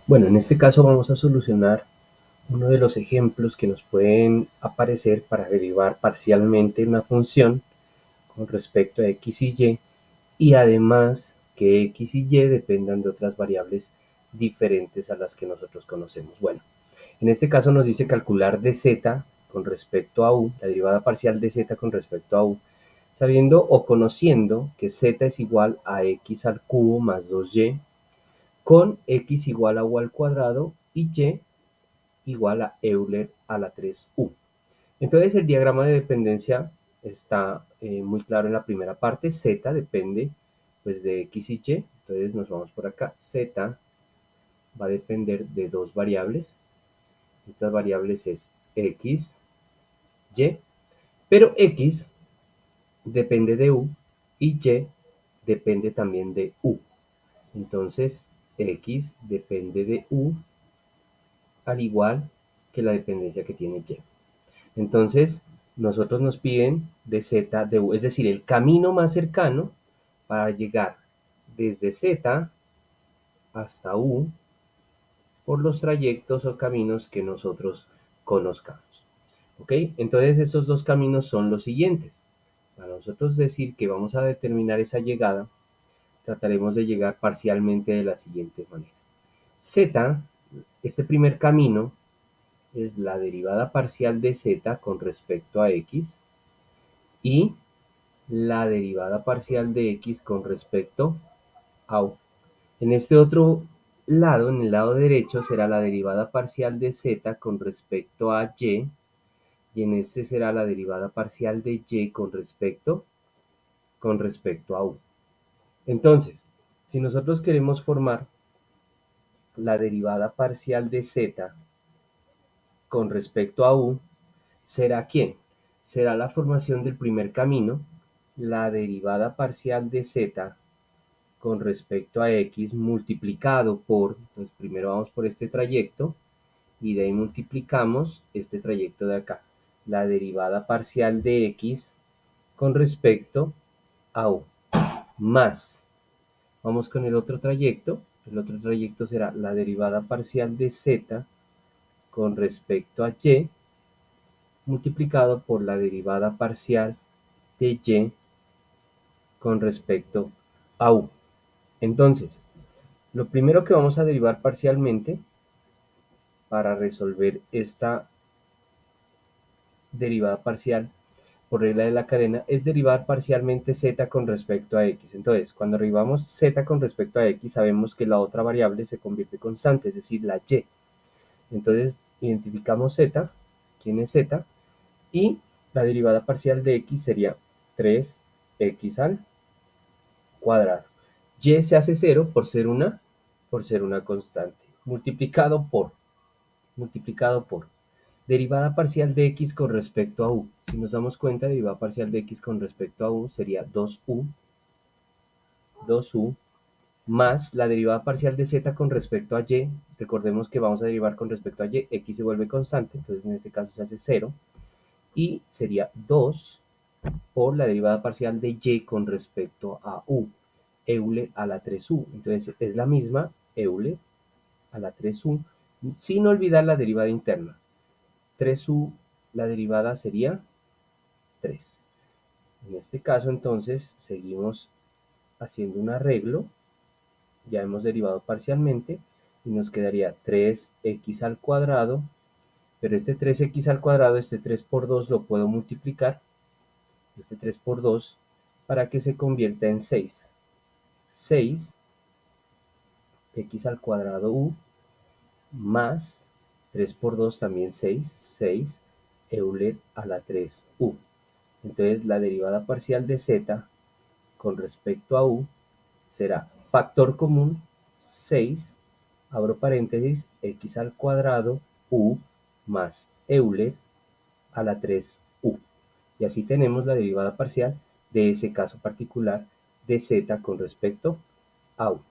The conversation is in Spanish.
Bueno, en este caso vamos a solucionar uno de los ejemplos que nos pueden aparecer para derivar parcialmente una función con respecto a x y además que x y dependan de otras variables diferentes a las que nosotros conocemos. Bueno, en este caso nos dice calcular dz con respecto a u, la derivada parcial de z con respecto a u, sabiendo o conociendo que z es igual a x al cubo más 2y con x igual a u al cuadrado y y igual a Euler a la 3u. Entonces el diagrama de dependencia está muy claro en la primera parte. Z depende pues de x y y. Entonces nos vamos por acá. Z va a depender de dos variables. Estas variables es x, y. Pero x depende de u y y depende también de u. Entonces x depende de u al igual que la dependencia que tiene y. Entonces, nosotros nos piden de z de u, es decir, el camino más cercano para llegar desde z hasta u por los trayectos o caminos que nosotros conozcamos. ¿Ok? Entonces, estos dos caminos son los siguientes. Para nosotros decir que vamos a determinar esa llegada, trataremos de llegar parcialmente de la siguiente manera. Z, este primer camino, es la derivada parcial de z con respecto a x y la derivada parcial de x con respecto a u. En este otro lado, en el lado derecho, será la derivada parcial de z con respecto a y en este será la derivada parcial de y con respecto a u. Entonces, si nosotros queremos formar la derivada parcial de z con respecto a u, ¿será quién? Será la formación del primer camino, la derivada parcial de z con respecto a x multiplicado por, pues primero vamos por este trayecto y de ahí multiplicamos este trayecto de acá, la derivada parcial de x con respecto a u, más, vamos con el otro trayecto será la derivada parcial de z con respecto a y multiplicado por la derivada parcial de y con respecto a u. Entonces, lo primero que vamos a derivar parcialmente para resolver esta derivada parcial por regla de la cadena es derivar parcialmente z con respecto a x. Entonces, cuando derivamos z con respecto a x, sabemos que la otra variable se convierte constante, es decir, la y. Entonces, identificamos z, quién es z, y la derivada parcial de x sería 3x al cuadrado. Y se hace 0 por ser una constante. Multiplicado por derivada parcial de x con respecto a u. Si nos damos cuenta, derivada parcial de x con respecto a u sería 2u más la derivada parcial de z con respecto a y. Recordemos que vamos a derivar con respecto a y, x se vuelve constante, entonces en este caso se hace 0. Y sería 2 por la derivada parcial de y con respecto a u, Euler a la 3u. Entonces es la misma, Euler a la 3u, sin olvidar la derivada interna. 3u, la derivada sería 3. En este caso, entonces, seguimos haciendo un arreglo. Ya hemos derivado parcialmente y nos quedaría 3x al cuadrado. Pero este 3x al cuadrado, este 3 por 2 lo puedo multiplicar. Este 3 por 2 para que se convierta en 6. 6x al cuadrado u más 3 por 2 también 6. 6 Euler a la 3u. Entonces la derivada parcial de z con respecto a u será factor común 6, abro paréntesis, x al cuadrado u más Euler a la 3u. Y así tenemos la derivada parcial de ese caso particular de z con respecto a u.